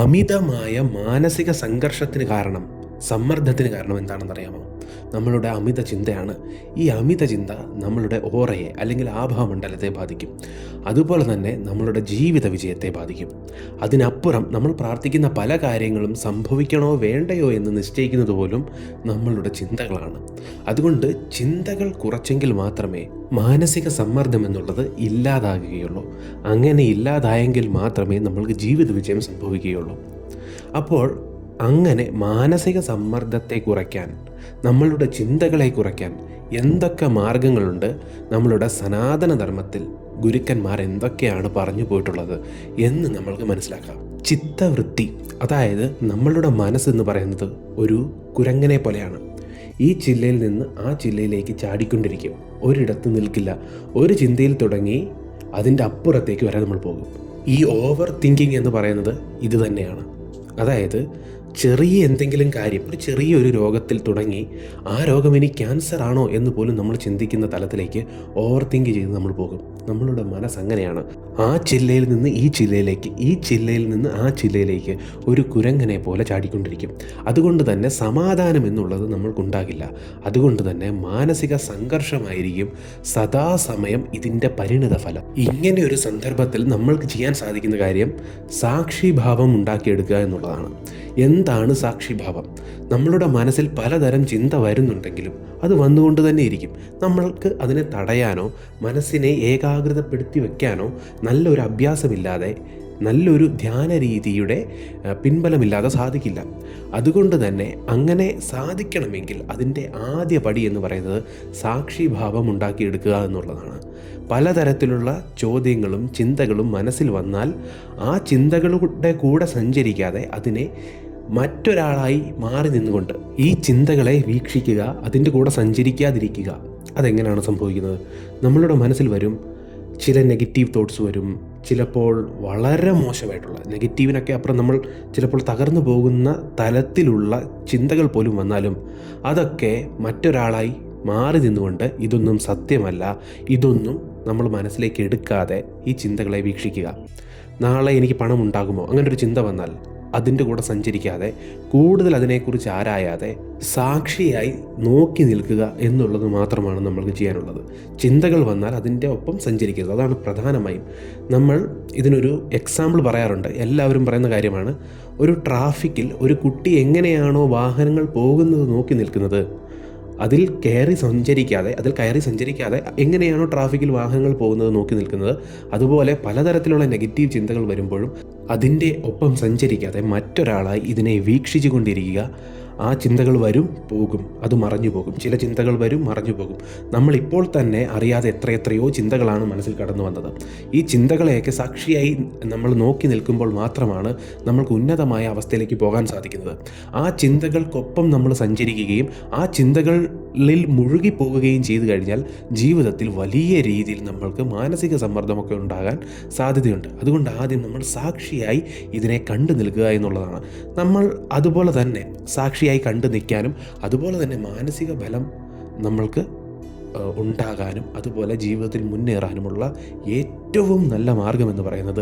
അമിതമായ മാനസിക സംഘർഷത്തിന് കാരണം, സമ്മർദ്ദത്തിന് കാരണം എന്താണെന്നറിയാമോ? നമ്മളുടെ അമിത ചിന്തയാണ്. ഈ അമിത ചിന്ത നമ്മളുടെ ഓറയെ അല്ലെങ്കിൽ ആഭാമണ്ഡലത്തെ ബാധിക്കും. അതുപോലെ തന്നെ നമ്മളുടെ ജീവിത വിജയത്തെ ബാധിക്കും. അതിനപ്പുറം നമ്മൾ പ്രാർത്ഥിക്കുന്ന പല കാര്യങ്ങളും സംഭവിക്കണോ വേണ്ടയോ എന്ന് നിശ്ചയിക്കുന്നത് പോലും നമ്മളുടെ ചിന്തകളാണ്. അതുകൊണ്ട് ചിന്തകൾ കുറച്ചെങ്കിൽ മാത്രമേ മാനസിക സമ്മർദ്ദം എന്നുള്ളത് ഇല്ലാതാകുകയുള്ളൂ. അങ്ങനെ ഇല്ലാതായെങ്കിൽ മാത്രമേ നമ്മൾക്ക് ജീവിത വിജയം സംഭവിക്കുകയുള്ളൂ. അപ്പോൾ അങ്ങനെ മാനസിക സമ്മർദ്ദത്തെ കുറയ്ക്കാൻ, നമ്മളുടെ ചിന്തകളെ കുറയ്ക്കാൻ എന്തൊക്കെ മാർഗങ്ങളുണ്ട്, നമ്മളുടെ സനാതന ധർമ്മത്തിൽ ഗുരുക്കന്മാർ എന്തൊക്കെയാണ് പറഞ്ഞു പോയിട്ടുള്ളത് എന്ന് നമ്മൾക്ക് മനസ്സിലാക്കാം. ചിത്തവൃത്തി, അതായത് നമ്മളുടെ മനസ്സെന്ന് പറയുന്നത് ഒരു കുരങ്ങനെ പോലെയാണ്. ഈ ചില്ലയിൽ നിന്ന് ആ ചില്ലയിലേക്ക് ചാടിക്കൊണ്ടിരിക്കും, ഒരിടത്ത് നിൽക്കില്ല. ഒരു ചിന്തയിൽ തുടങ്ങി അതിൻ്റെ അപ്പുറത്തേക്ക് വരെ നമ്മൾ പോകും. ഈ ഓവർ തിങ്കിങ് എന്ന് പറയുന്നത് ഇത് തന്നെയാണ്. അതായത് ചെറിയ എന്തെങ്കിലും കാര്യം, ഒരു ചെറിയൊരു രോഗത്തിൽ തുടങ്ങി ആ രോഗം ഇനി ക്യാൻസർ ആണോ എന്ന് പോലും നമ്മൾ ചിന്തിക്കുന്ന തലത്തിലേക്ക് ഓവർ തിങ്ക് ചെയ്ത് നമ്മൾ പോകും. നമ്മളുടെ മനസ്സ് അങ്ങനെയാണ്. ആ ചില്ലയിൽ നിന്ന് ഈ ചില്ലയിലേക്ക്, ഈ ചില്ലയിൽ നിന്ന് ആ ചില്ലയിലേക്ക് ഒരു കുരങ്ങനെ പോലെ ചാടിക്കൊണ്ടിരിക്കും. അതുകൊണ്ട് തന്നെ സമാധാനം എന്നുള്ളത് നമ്മൾക്കുണ്ടാകില്ല. അതുകൊണ്ട് തന്നെ മാനസിക സംഘർഷമായിരിക്കും സദാസമയം ഇതിൻ്റെ പരിണിത ഫലം. ഇങ്ങനെ ഒരു സന്ദർഭത്തിൽ നമ്മൾക്ക് ചെയ്യാൻ സാധിക്കുന്ന കാര്യം സാക്ഷിഭാവം ഉണ്ടാക്കിയെടുക്കുക എന്നുള്ളതാണ്. എന്താണ് സാക്ഷിഭാവം? നമ്മളുടെ മനസ്സിൽ പലതരം ചിന്ത വരുന്നുണ്ടെങ്കിലും അത് വന്നുകൊണ്ട് തന്നെ ഇരിക്കും. നമ്മൾക്ക് അതിനെ തടയാനോ മനസ്സിനെ ഏകാഗ്രതപ്പെടുത്തി വെക്കാനോ നല്ലൊരു അഭ്യാസമില്ലാതെ, നല്ലൊരു ധ്യാന രീതിയുടെ പിൻബലമില്ലാതെ സാധിക്കില്ല. അതുകൊണ്ട് തന്നെ അങ്ങനെ സാധിക്കണമെങ്കിൽ അതിൻ്റെ ആദ്യ പടി എന്ന് പറയുന്നത് സാക്ഷിഭാവം ഉണ്ടാക്കിയെടുക്കുക എന്നുള്ളതാണ്. പലതരത്തിലുള്ള ചോദ്യങ്ങളും ചിന്തകളും മനസ്സിൽ വന്നാൽ ആ ചിന്തകളുടെ കൂടെ സഞ്ചരിക്കാതെ അതിനെ മറ്റൊരാളായി മാറി നിന്നുകൊണ്ട് ഈ ചിന്തകളെ വീക്ഷിക്കുക, അതിൻ്റെ കൂടെ സഞ്ചരിക്കാതിരിക്കുക. അതെങ്ങനെയാണ് സംഭവിക്കുന്നത്? നമ്മളുടെ മനസ്സിൽ വരും ചില നെഗറ്റീവ് തോട്ട്സ് വരും. ചിലപ്പോൾ വളരെ മോശമായിട്ടുള്ള, നെഗറ്റീവിനൊക്കെ അപ്പുറം നമ്മൾ ചിലപ്പോൾ തകർന്നു പോകുന്ന തലത്തിലുള്ള ചിന്തകൾ പോലും വന്നാലും അതൊക്കെ മറ്റൊരാളായി മാറി നിന്നുകൊണ്ട് ഇതൊന്നും സത്യമല്ല, ഇതൊന്നും നമ്മൾ മനസ്സിലേക്ക് എടുക്കാതെ ഈ ചിന്തകളെ വീക്ഷിക്കുക. നാളെ എനിക്ക് പണം ഉണ്ടാകുമോ, അങ്ങനെ ഒരു ചിന്ത വന്നാൽ അതിൻ്റെ കൂടെ സഞ്ചരിക്കാതെ, കൂടുതൽ അതിനെക്കുറിച്ച് ആരായാതെ സാക്ഷിയായി നോക്കി നിൽക്കുക എന്നുള്ളത് മാത്രമാണ് നമ്മൾക്ക് ചെയ്യാനുള്ളത്. ചിന്തകൾ വന്നാൽ അതിൻ്റെ ഒപ്പം സഞ്ചരിക്കരുത്. അതാണ് പ്രധാനമായും. നമ്മൾ ഇതിനൊരു എക്സാമ്പിൾ പറയാറുണ്ട്, എല്ലാവരും പറയുന്ന കാര്യമാണ്. ഒരു ട്രാഫിക്കിൽ ഒരു കുട്ടി എങ്ങനെയാണോ വാഹനങ്ങൾ പോകുന്നത് നോക്കി നിൽക്കുന്നത്, അതിൽ കയറി സഞ്ചരിക്കാതെ എങ്ങനെയാണോ ട്രാഫിക്കിൽ വാഹനങ്ങൾ പോകുന്നത് നോക്കി നിൽക്കുന്നത്, അതുപോലെ പലതരത്തിലുള്ള നെഗറ്റീവ് ചിന്തകൾ വരുമ്പോഴും അതിൻ്റെ ഒപ്പം സഞ്ചരിക്കാതെ മറ്റൊരാളായി ഇതിനെ വീക്ഷിച്ചു കൊണ്ടിരിക്കുക. ആ ചിന്തകൾ വരും, പോകും, അത് മറഞ്ഞു പോകും. ചില ചിന്തകൾ വരും, മറഞ്ഞു പോകും. നമ്മളിപ്പോൾ തന്നെ അറിയാതെ എത്രയോ ചിന്തകളാണ് മനസ്സിൽ കടന്നു വന്നത്. ഈ ചിന്തകളെയൊക്കെ സാക്ഷിയായി നമ്മൾ നോക്കി നിൽക്കുമ്പോൾ മാത്രമാണ് നമ്മൾക്ക് ഉന്നതമായ അവസ്ഥയിലേക്ക് പോകാൻ സാധിക്കുന്നത്. ആ ചിന്തകൾക്കൊപ്പം നമ്മൾ സഞ്ചരിക്കുകയും ആ ചിന്തകളിൽ മുഴുകിപ്പോവുകയും ചെയ്തു കഴിഞ്ഞാൽ ജീവിതത്തിൽ വലിയ രീതിയിൽ നമ്മൾക്ക് മാനസിക സമ്മർദ്ദമൊക്കെ ഉണ്ടാകാൻ സാധ്യതയുണ്ട്. അതുകൊണ്ട് ആദ്യം നമ്മൾ സാക്ഷിയായി ഇതിനെ കണ്ടു നിൽക്കുക എന്നുള്ളതാണ്. നമ്മൾ അതുപോലെ തന്നെ സാക്ഷിയായി കണ്ടു നിൽക്കാനും അതുപോലെ തന്നെ മാനസിക ബലം നമ്മൾക്ക് ഉണ്ടാകാനും അതുപോലെ ജീവിതത്തിൽ മുന്നേറാനുമുള്ള ഏറ്റവും നല്ല മാർഗമെന്ന് പറയുന്നത്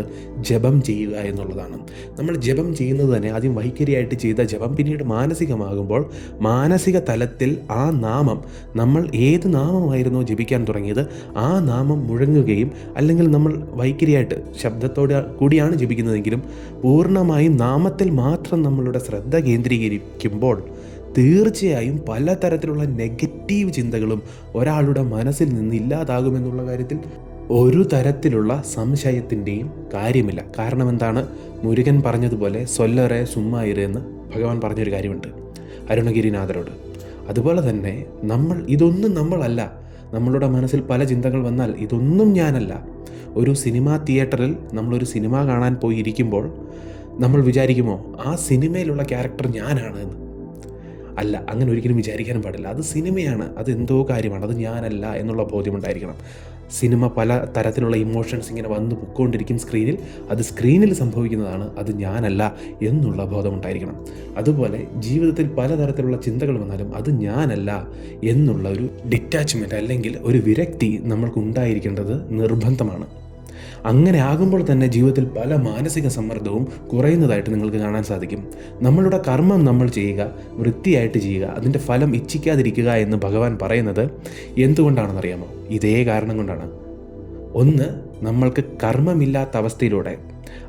ജപം ചെയ്യുക എന്നുള്ളതാണ്. നമ്മൾ ജപം ചെയ്യുന്നത് തന്നെ ആദ്യം വൈഖരിയായിട്ട് ചെയ്ത ജപം പിന്നീട് മാനസികമാകുമ്പോൾ മാനസിക തലത്തിൽ ആ നാമം, നമ്മൾ ഏത് നാമമായിരുന്നോ ജപിക്കാൻ തുടങ്ങിയത് ആ നാമം മുഴങ്ങുകയും, അല്ലെങ്കിൽ നമ്മൾ വൈഖരിയായിട്ട് ശബ്ദത്തോടെ കൂടിയാണ് ജപിക്കുന്നതെങ്കിലും പൂർണ്ണമായും നാമത്തിൽ മാത്രം നമ്മളുടെ ശ്രദ്ധ കേന്ദ്രീകരിക്കുമ്പോൾ തീർച്ചയായും പലതരത്തിലുള്ള നെഗറ്റീവ് ചിന്തകളും ഒരാളുടെ മനസ്സിൽ നിന്ന് ഇല്ലാതാകുമെന്നുള്ള കാര്യത്തിൽ ഒരു തരത്തിലുള്ള സംശയത്തിൻ്റെയും കാര്യമില്ല. കാരണം എന്താണ്? മുരുകൻ പറഞ്ഞതുപോലെ സൊല്ലറെ സുമ്മായിര് എന്ന് ഭഗവാൻ പറഞ്ഞൊരു കാര്യമുണ്ട് അരുണഗിരിനാഥരോട്. അതുപോലെ തന്നെ ഇതൊന്നും നമ്മളല്ല. നമ്മളുടെ മനസ്സിൽ പല ചിന്തകൾ വന്നാൽ ഇതൊന്നും ഞാനല്ല. ഒരു സിനിമാ തിയേറ്ററിൽ നമ്മളൊരു സിനിമ കാണാൻ പോയി ഇരിക്കുമ്പോൾ നമ്മൾ വിചാരിക്കുമോ ആ സിനിമയിലുള്ള ക്യാരക്ടർ ഞാനാണ് എന്ന്? അല്ല, അങ്ങനെ ഒരിക്കലും വിചാരിക്കാനും പാടില്ല. അത് സിനിമയാണ്, അത് എന്തോ കാര്യമാണ്, അത് ഞാനല്ല എന്നുള്ള ബോധ്യമുണ്ടായിരിക്കണം. സിനിമ പല തരത്തിലുള്ള ഇമോഷൻസ് ഇങ്ങനെ വന്ന് പൊയ്ക്കൊണ്ടിരിക്കും സ്ക്രീനിൽ. അത് സ്ക്രീനിൽ സംഭവിക്കുന്നതാണ്, അത് ഞാനല്ല എന്നുള്ള ബോധമുണ്ടായിരിക്കണം. അതുപോലെ ജീവിതത്തിൽ പലതരത്തിലുള്ള ചിന്തകൾ വന്നാലും അത് ഞാനല്ല എന്നുള്ള ഒരു ഡിറ്റാച്ച്മെൻറ്റ് അല്ലെങ്കിൽ ഒരു വിരക്തി നമ്മൾക്കുണ്ടായിരിക്കേണ്ടത് നിർബന്ധമാണ്. അങ്ങനെ ആകുമ്പോൾ തന്നെ ജീവിതത്തിൽ പല മാനസിക സമ്മർദ്ദവും കുറയുന്നതായിട്ട് നിങ്ങൾക്ക് കാണാൻ സാധിക്കും. നമ്മളുടെ കർമ്മം നമ്മൾ ചെയ്യുക, വൃത്തിയായിട്ട് ചെയ്യുക, അതിൻ്റെ ഫലം ഇച്ഛിക്കാതിരിക്കുക എന്ന് ഭഗവാൻ പറയുന്നത് എന്തുകൊണ്ടാണെന്നറിയാമോ? ഇതേ കാരണം കൊണ്ടാണ്. ഒന്ന്, നമ്മൾക്ക് കർമ്മമില്ലാത്ത അവസ്ഥയിലൂടെ,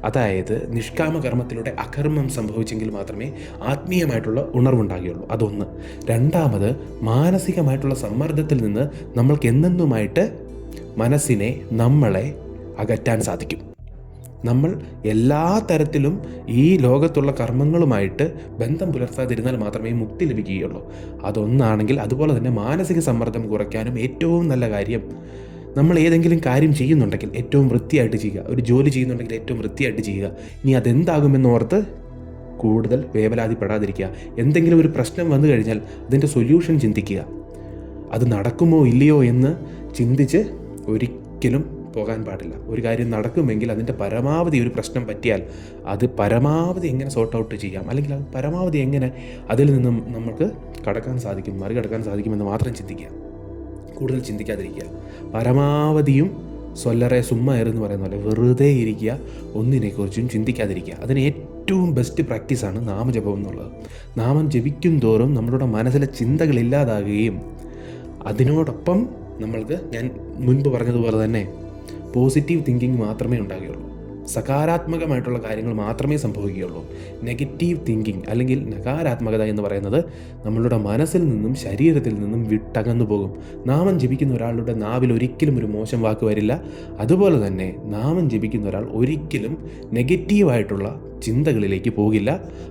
അതായത് നിഷ്കാമ കർമ്മത്തിലൂടെ അകർമ്മം സംഭവിച്ചെങ്കിൽ മാത്രമേ ആത്മീയമായിട്ടുള്ള ഉണർവുണ്ടാകുകയുള്ളൂ. അതൊന്ന്. രണ്ടാമത്, മാനസികമായിട്ടുള്ള സമ്മർദ്ദത്തിൽ നിന്ന് നമ്മൾക്ക് എന്നെന്നുമായിട്ട് മനസ്സിനെ, നമ്മളെ അകറ്റാൻ സാധിക്കും. നമ്മൾ എല്ലാ തരത്തിലും ഈ ലോകത്തുള്ള കർമ്മങ്ങളുമായിട്ട് ബന്ധം പുലർത്താതിരുന്നാൽ മാത്രമേ മുക്തി ലഭിക്കുകയുള്ളൂ. അതൊന്നാണെങ്കിൽ, അതുപോലെ തന്നെ മാനസിക സമ്മർദ്ദം കുറയ്ക്കാനും ഏറ്റവും നല്ല കാര്യം, നമ്മൾ ഏതെങ്കിലും കാര്യം ചെയ്യുന്നുണ്ടെങ്കിൽ ഏറ്റവും വൃത്തിയായിട്ട് ചെയ്യുക. ഒരു ജോലി ചെയ്യുന്നുണ്ടെങ്കിൽ ഏറ്റവും വൃത്തിയായിട്ട് ചെയ്യുക. ഇനി അതെന്താകുമെന്നോർത്ത് കൂടുതൽ വേവലാതിപ്പെടാതിരിക്കുക. എന്തെങ്കിലും ഒരു പ്രശ്നം വന്നു കഴിഞ്ഞാൽ അതിൻ്റെ സൊല്യൂഷൻ ചിന്തിക്കുക. അത് നടക്കുമോ ഇല്ലയോ എന്ന് ചിന്തിച്ച് ഒരിക്കലും പോകാൻ പാടില്ല. ഒരു കാര്യം നടക്കുമെങ്കിൽ അതിൻ്റെ പരമാവധി, ഒരു പ്രശ്നം പറ്റിയാൽ അത് പരമാവധി എങ്ങനെ സോർട്ട് ഔട്ട് ചെയ്യാം, അല്ലെങ്കിൽ അത് പരമാവധി എങ്ങനെ അതിൽ നിന്നും നമുക്ക് മറികടക്കാൻ സാധിക്കുമെന്ന് മാത്രം ചിന്തിക്കുക. കൂടുതൽ ചിന്തിക്കാതിരിക്കുക. പരമാവധിയും സ്വല്ലറെ സുമ്മ എന്ന് പറയുന്ന പോലെ വെറുതെ ഇരിക്കുക, ഒന്നിനെക്കുറിച്ചും ചിന്തിക്കാതിരിക്കുക. അതിന് ഏറ്റവും ബെസ്റ്റ് പ്രാക്ടീസാണ് നാമജപം എന്നുള്ളത്. നാമം ജപിക്കും തോറും നമ്മളുടെ മനസ്സിലെ ചിന്തകൾ ഇല്ലാതാകുകയും അതിനോടൊപ്പം നമ്മൾക്ക്, ഞാൻ മുൻപ് പറഞ്ഞതുപോലെ തന്നെ, പോസിറ്റീവ് തിങ്കിങ് മാത്രമേ ഉണ്ടാകുകയുള്ളൂ. സകാരാത്മകമായിട്ടുള്ള കാര്യങ്ങൾ മാത്രമേ സംഭവിക്കുകയുള്ളൂ. നെഗറ്റീവ് തിങ്കിങ് അല്ലെങ്കിൽ നകാരാത്മകത എന്ന് പറയുന്നത് നമ്മളുടെ മനസ്സിൽ നിന്നും ശരീരത്തിൽ നിന്നും വിട്ടകന്നു പോകും. നാമം ജപിക്കുന്ന ഒരാളുടെ നാവിൽ ഒരിക്കലും ഒരു മോശം വാക്ക് വരില്ല. അതുപോലെ തന്നെ നാമം ജപിക്കുന്ന ഒരാൾ ഒരിക്കലും നെഗറ്റീവായിട്ടുള്ള ചിന്തകളിലേക്ക് പോകില്ല.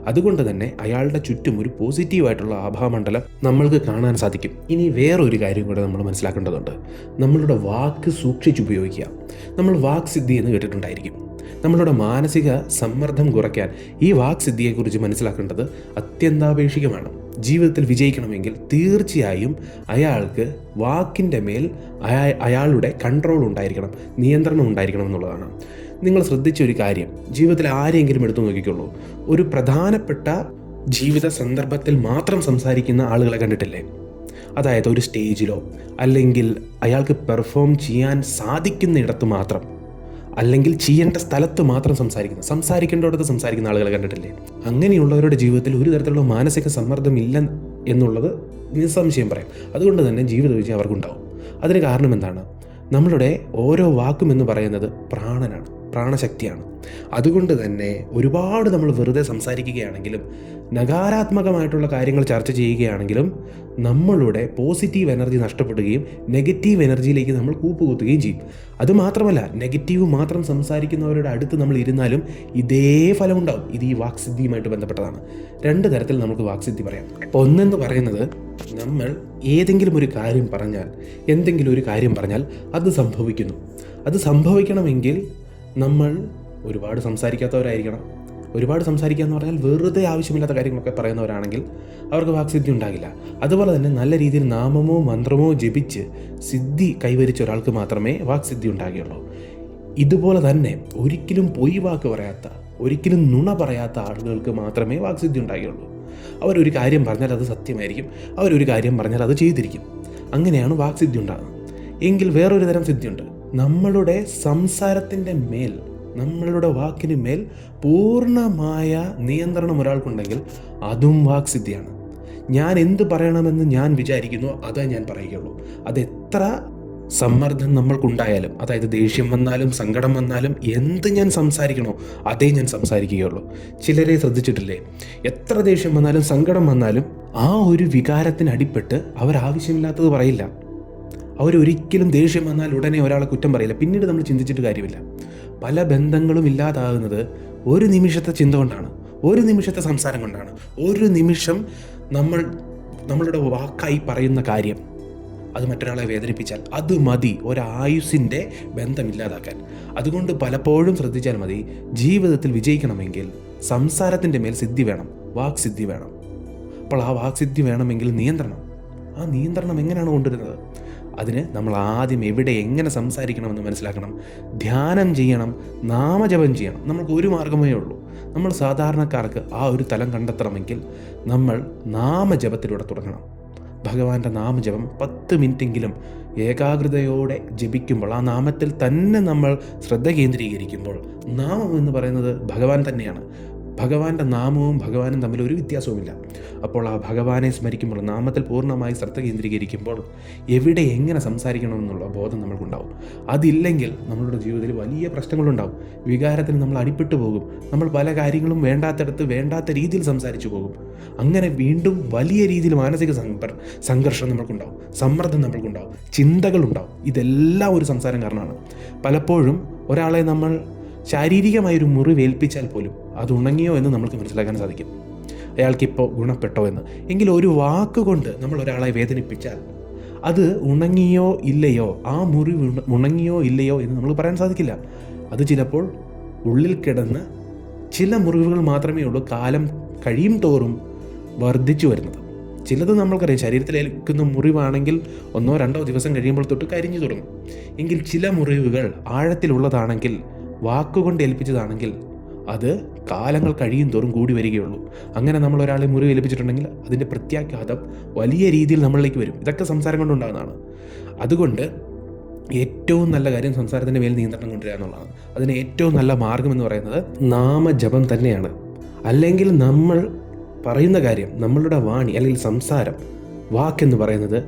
അതുകൊണ്ട് തന്നെ അയാളുടെ ചുറ്റും ഒരു പോസിറ്റീവായിട്ടുള്ള ആഭാമണ്ഡലം നമ്മൾക്ക് കാണാൻ സാധിക്കും. ഇനി വേറൊരു കാര്യം കൂടെ നമ്മൾ മനസ്സിലാക്കേണ്ടതുണ്ട്. നമ്മളുടെ വാക്ക് സൂക്ഷിച്ചുപയോഗിക്കുക. നമ്മൾ വാക്സിദ്ധി എന്ന് കേട്ടിട്ടുണ്ടായിരിക്കും. നമ്മളുടെ മാനസിക സമ്മർദ്ദം കുറയ്ക്കാൻ ഈ വാക്സിദ്ധിയെക്കുറിച്ച് മനസ്സിലാക്കേണ്ടത് അത്യന്താപേക്ഷികമാണ്. ജീവിതത്തിൽ വിജയിക്കണമെങ്കിൽ തീർച്ചയായും അയാൾക്ക് വാക്കിൻ്റെ മേൽ അയാളുടെ കൺട്രോൾ ഉണ്ടായിരിക്കണം, നിയന്ത്രണം ഉണ്ടായിരിക്കണം എന്നുള്ളതാണ്. നിങ്ങൾ ശ്രദ്ധിച്ച ഒരു കാര്യം, ജീവിതത്തിൽ ആരെങ്കിലും എടുത്തു നോക്കിക്കോളൂ. ഒരു പ്രധാനപ്പെട്ട ജീവിത സന്ദർഭത്തിൽ മാത്രം സംസാരിക്കുന്ന ആളുകളെ കണ്ടിട്ടില്ലേ? അതായത് ഒരു സ്റ്റേജിലോ അല്ലെങ്കിൽ അയാൾക്ക് പെർഫോം ചെയ്യാൻ സാധിക്കുന്നിടത്ത് മാത്രം, അല്ലെങ്കിൽ ചെയ്യേണ്ട സ്ഥലത്ത് മാത്രം സംസാരിക്കേണ്ടടുത്ത് സംസാരിക്കുന്ന ആളുകളെ കണ്ടിട്ടില്ലേ? അങ്ങനെയുള്ളവരുടെ ജീവിതത്തിൽ ഒരു തരത്തിലുള്ള മാനസിക സമ്മർദ്ദം ഇല്ല എന്നുള്ളത് നിസ്സംശയം പറയാം. അതുകൊണ്ട് തന്നെ ജീവിത വിജയം അവർക്കുണ്ടാവും. അതിന് കാരണം എന്താണ്? നമ്മളുടെ ഓരോ വാക്കും എന്ന് പറയുന്നത് പ്രാണശക്തിയാണ്. അതുകൊണ്ട് തന്നെ ഒരുപാട് നമ്മൾ വെറുതെ സംസാരിക്കുകയാണെങ്കിലും നകാരാത്മകമായിട്ടുള്ള കാര്യങ്ങൾ ചർച്ച ചെയ്യുകയാണെങ്കിലും നമ്മളുടെ പോസിറ്റീവ് എനർജി നഷ്ടപ്പെടുകയും നെഗറ്റീവ് എനർജിയിലേക്ക് നമ്മൾ കൂപ്പുകുത്തുകയും ചെയ്യും. അതുമാത്രമല്ല, നെഗറ്റീവ് മാത്രം സംസാരിക്കുന്നവരുടെ അടുത്ത് നമ്മൾ ഇരുന്നാലും ഇതേ ഫലമുണ്ടാവും. ഇത് ഈ വാക്സിദ്ധിയുമായിട്ട് ബന്ധപ്പെട്ടതാണ്. രണ്ട് തരത്തിൽ നമുക്ക് വാക്സിദ്ധി പറയാം. ഒന്നെന്ന് പറയുന്നത്, നമ്മൾ എന്തെങ്കിലും ഒരു കാര്യം പറഞ്ഞാൽ അത് സംഭവിക്കുന്നു. അത് സംഭവിക്കണമെങ്കിൽ നമ്മൾ ഒരുപാട് സംസാരിക്കാത്തവരായിരിക്കണം. ഒരുപാട് സംസാരിക്കുക എന്ന് പറഞ്ഞാൽ വെറുതെ ആവശ്യമില്ലാത്ത കാര്യങ്ങളൊക്കെ പറയുന്നവരാണെങ്കിൽ അവർക്ക് വാക്സിദ്ധി ഉണ്ടാകില്ല. അതുപോലെ തന്നെ നല്ല രീതിയിൽ നാമമോ മന്ത്രമോ ജപിച്ച് സിദ്ധി കൈവരിച്ച ഒരാൾക്ക് മാത്രമേ വാക്സിദ്ധി ഉണ്ടാകുകയുള്ളൂ. ഇതുപോലെ തന്നെ ഒരിക്കലും പൊയ് വാക്ക് പറയാത്ത, ഒരിക്കലും നുണ പറയാത്ത ആളുകൾക്ക് മാത്രമേ വാക്സിദ്ധി ഉണ്ടാകുകയുള്ളൂ. അവരൊരു കാര്യം പറഞ്ഞാൽ അത് സത്യമായിരിക്കും, അവരൊരു കാര്യം പറഞ്ഞാൽ അത് ചെയ്തിരിക്കും. അങ്ങനെയാണ് വാക്സിദ്ധി ഉണ്ടാകുന്നത്. എങ്കിൽ വേറൊരു തരം സിദ്ധിയുണ്ട്. നമ്മളുടെ സംസാരത്തിൻ്റെ മേൽ, നമ്മളുടെ വാക്കിന് മേൽ പൂർണ്ണമായ നിയന്ത്രണം ഒരാൾക്കുണ്ടെങ്കിൽ അതും വാക്സിദ്ധിയാണ്. ഞാൻ എന്ത് പറയണമെന്ന് ഞാൻ വിചാരിക്കുന്നു അതേ ഞാൻ പറയുകയുള്ളൂ. അതെത്ര സമ്മർദ്ദം നമ്മൾക്കുണ്ടായാലും, അതായത് ദേഷ്യം വന്നാലും സങ്കടം വന്നാലും എന്ത് ഞാൻ സംസാരിക്കണോ അതേ ഞാൻ സംസാരിക്കുകയുള്ളൂ. ചിലരെ ശ്രദ്ധിച്ചിട്ടില്ലേ? എത്ര ദേഷ്യം വന്നാലും സങ്കടം വന്നാലും ആ ഒരു വികാരത്തിന് അടിപ്പെട്ട് അവരാവശ്യമില്ലാത്തത് പറയില്ല. അവരൊരിക്കലും ദേഷ്യം വന്നാൽ ഉടനെ ഒരാളെ കുറ്റം പറയില്ല. പിന്നീട് നമ്മൾ ചിന്തിച്ചിട്ട് കാര്യമില്ല. പല ബന്ധങ്ങളും ഇല്ലാതാകുന്നത് ഒരു നിമിഷത്തെ ചിന്ത കൊണ്ടാണ്, ഒരു നിമിഷത്തെ സംസാരം കൊണ്ടാണ്. ഒരു നിമിഷം നമ്മളുടെ വാക്കായി പറയുന്ന കാര്യം അത് മറ്റൊരാളെ വേദനിപ്പിച്ചാൽ അത് മതി ഒരായുസിൻ്റെ ബന്ധമില്ലാതാക്കാൻ. അതുകൊണ്ട് പലപ്പോഴും ശ്രദ്ധിച്ചാൽ മതി, ജീവിതത്തിൽ വിജയിക്കണമെങ്കിൽ സംസാരത്തിൻ്റെ മേൽ സിദ്ധി വേണം, വാക്സിദ്ധി വേണം. അപ്പോൾ ആ വാക്സിദ്ധി വേണമെങ്കിൽ ആ നിയന്ത്രണം എങ്ങനെയാണ് കൊണ്ടുവരുന്നത്? അതിന് നമ്മൾ ആദ്യം എവിടെ എങ്ങനെ സംസാരിക്കണമെന്ന് മനസ്സിലാക്കണം. ധ്യാനം ചെയ്യണം, നാമജപം ചെയ്യണം. നമുക്ക് ഒരു മാർഗമേ ഉള്ളൂ. നമ്മൾ സാധാരണക്കാർക്ക് ആ ഒരു തലം കണ്ടെത്തണമെങ്കിൽ നമ്മൾ നാമജപത്തിലൂടെ തുടങ്ങണം. ഭഗവാന്റെ നാമജപം 10 മിനിറ്റെങ്കിലും ഏകാഗ്രതയോടെ ജപിക്കുമ്പോൾ, ആ നാമത്തിൽ തന്നെ നമ്മൾ ശ്രദ്ധ കേന്ദ്രീകരിക്കുമ്പോൾ, നാമം എന്ന് പറയുന്നത് ഭഗവാൻ തന്നെയാണ്. ഭഗവാന്റെ നാമവും ഭഗവാനും തമ്മിൽ ഒരു വ്യത്യാസവുമില്ല. അപ്പോൾ ആ ഭഗവാനെ സ്മരിക്കുമ്പോൾ, നാമത്തിൽ പൂർണ്ണമായി ശ്രദ്ധ കേന്ദ്രീകരിക്കുമ്പോൾ എവിടെ എങ്ങനെ സംസാരിക്കണമെന്നുള്ള ബോധം നമ്മൾക്കുണ്ടാവും. അതില്ലെങ്കിൽ നമ്മളുടെ ജീവിതത്തിൽ വലിയ പ്രശ്നങ്ങളുണ്ടാവും. വികാരത്തിന് നമ്മൾ അടിപ്പെട്ടു പോകും. നമ്മൾ പല കാര്യങ്ങളും വേണ്ടാത്തടത്ത് വേണ്ടാത്ത രീതിയിൽ സംസാരിച്ചു പോകും. അങ്ങനെ വീണ്ടും വലിയ രീതിയിൽ മാനസിക സംഘർഷം നമ്മൾക്കുണ്ടാവും, സമ്മർദ്ദം നമ്മൾക്കുണ്ടാവും, ചിന്തകളുണ്ടാവും. ഇതെല്ലാം ഒരു സംസാരം കാരണമാണ്. പലപ്പോഴും ഒരാളെ നമ്മൾ ശാരീരികമായൊരു മുറിവേൽപ്പിച്ചാൽ പോലും അത് ഉണങ്ങിയോ എന്ന് നമ്മൾക്ക് മനസ്സിലാക്കാൻ സാധിക്കും. അയാൾക്കിപ്പോൾ ഗുണപ്പെട്ടോ എന്ന്. എങ്കിൽ ഒരു വാക്കുകൊണ്ട് നമ്മൾ ഒരാളെ വേദനിപ്പിച്ചാൽ അത് ഉണങ്ങിയോ ഇല്ലയോ, ആ മുറിവ് ഉണങ്ങിയോ ഇല്ലയോ എന്ന് നമ്മൾ പറയാൻ സാധിക്കില്ല. അത് ചിലപ്പോൾ ഉള്ളിൽ കിടന്ന് ചില മുറിവുകൾ മാത്രമേ ഉള്ളൂ, കാലം കഴിയും തോറും വർദ്ധിച്ചു വരുന്നത്. ചിലത് നമ്മൾക്കറിയാം, ശരീരത്തിലേൽക്കുന്ന മുറിവാണെങ്കിൽ 1-2 ദിവസം കഴിയുമ്പോൾ തൊട്ട് കരിഞ്ഞു തുടങ്ങും. എങ്കിൽ ചില മുറിവുകൾ ആഴത്തിലുള്ളതാണെങ്കിൽ, വാക്കുകൊണ്ട് ഏൽപ്പിച്ചതാണെങ്കിൽ, അത് കാലങ്ങൾ കഴിയും തോറും കൂടി വരികയുള്ളൂ. അങ്ങനെ നമ്മൾ ഒരാളെ മുറിവ് ഏൽപ്പിച്ചിട്ടുണ്ടെങ്കിൽ അതിൻ്റെ പ്രത്യാഘാതം വലിയ രീതിയിൽ നമ്മളിലേക്ക് വരും. ഇതൊക്കെ സംസാരം കൊണ്ടുണ്ടാകുന്നതാണ്. അതുകൊണ്ട് ഏറ്റവും നല്ല കാര്യം സംസാരത്തിൻ്റെ മേൽ നിയന്ത്രണം കൊണ്ടുവരിക എന്നുള്ളതാണ്. അതിന് ഏറ്റവും നല്ല മാർഗം എന്ന് പറയുന്നത് നാമജപം തന്നെയാണ്. അല്ലെങ്കിൽ നമ്മൾ പറയുന്ന കാര്യം, നമ്മളുടെ വാണി അല്ലെങ്കിൽ സംസാരം, വാക്കെന്ന് പറയുന്നത്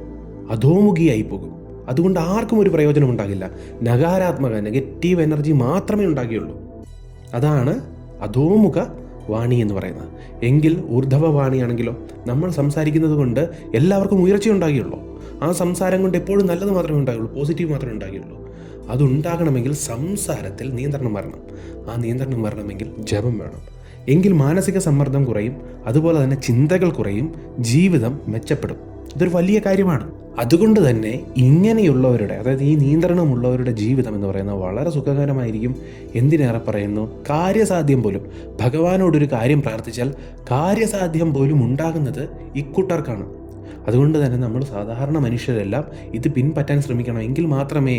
അധോമുഖിയായി പോകും. അതുകൊണ്ട് ആർക്കും ഒരു പ്രയോജനം ഉണ്ടാകില്ല. നകാരാത്മക നെഗറ്റീവ് എനർജി മാത്രമേ ഉണ്ടാകുകയുള്ളൂ. അതാണ് അധോമുഖ വാണി എന്ന് പറയുന്നത്. എങ്കിൽ ഊർധ്വ വാണിയാണെങ്കിലോ, നമ്മൾ സംസാരിക്കുന്നത് കൊണ്ട് എല്ലാവർക്കും ഉയർച്ച ഉണ്ടാകുകയുള്ളൂ. ആ സംസാരം കൊണ്ട് എപ്പോഴും നല്ലത് മാത്രമേ ഉണ്ടാകുള്ളൂ, പോസിറ്റീവ് മാത്രമേ ഉണ്ടാകുകയുള്ളൂ. അതുണ്ടാകണമെങ്കിൽ സംസാരത്തിൽ നിയന്ത്രണം വരണം. ആ നിയന്ത്രണം വരണമെങ്കിൽ ജപം വേണം. എങ്കിൽ മാനസിക സമ്മർദ്ദം കുറയും, അതുപോലെ തന്നെ ചിന്തകൾ കുറയും, ജീവിതം മെച്ചപ്പെടും. ഇതൊരു വലിയ കാര്യമാണ്. അതുകൊണ്ട് തന്നെ ഇങ്ങനെയുള്ളവരുടെ, അതായത് ഈ നിയന്ത്രണമുള്ളവരുടെ ജീവിതം എന്ന് പറയുന്നത് വളരെ സുഖകരമായിരിക്കും. എന്തിനേറെ പറയുന്നു, കാര്യസാധ്യം പോലും, ഭഗവാനോടൊരു കാര്യം പ്രാർത്ഥിച്ചാൽ കാര്യസാധ്യം പോലും ഉണ്ടാകുന്നത് ഇക്കൂട്ടർക്കാണ്. അതുകൊണ്ട് തന്നെ നമ്മൾ സാധാരണ മനുഷ്യരെല്ലാം ഇത് പിൻപറ്റാൻ ശ്രമിക്കണം. എങ്കിൽ മാത്രമേ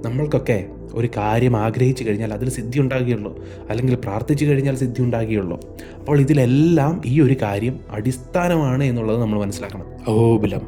നമ്മൾക്കൊക്കെ ഒരു കാര്യം ആഗ്രഹിച്ചു കഴിഞ്ഞാൽ അതിൽ സിദ്ധി ഉണ്ടാകുകയുള്ളൂ, അല്ലെങ്കിൽ പ്രാർത്ഥിച്ചു കഴിഞ്ഞാൽ സിദ്ധി ഉണ്ടാകുകയുള്ളൂ. അപ്പോൾ ഇതിലെല്ലാം ഈ ഒരു കാര്യം അടിസ്ഥാനമാണ് എന്നുള്ളത് നമ്മൾ മനസ്സിലാക്കണം. ഓബലം.